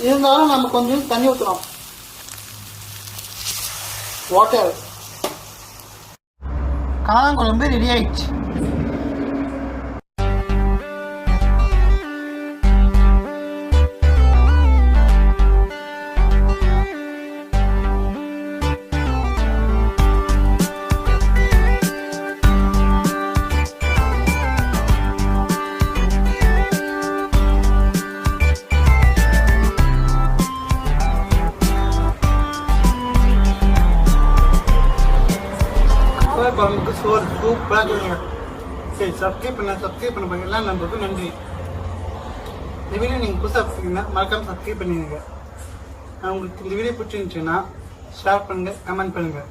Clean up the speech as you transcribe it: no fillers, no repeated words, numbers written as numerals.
இருந்தாலும் நம்ம கொஞ்சம் தண்ணி ஊற்றுறோம். வாட்டர். காளாங்குழம்பு ரெடி ஆயிடுச்சு. குழம்புக்கு சோறு சூப்பராக இருக்குங்க. சரி, சப்ஸ்கிரைப் பண்ண எல்லாம் நம்மளுக்கு நன்றி. இந்த வீடியோ நீங்கள் புதுசாக பார்த்தீங்கன்னா மறக்காமல் சப்ஸ்கிரைப் பண்ணிடுங்க. உங்களுக்கு இந்த வீடியோ பிடிச்சிருந்துச்சுன்னா ஷேர் பண்ணுங்கள், கமெண்ட் பண்ணுங்கள்.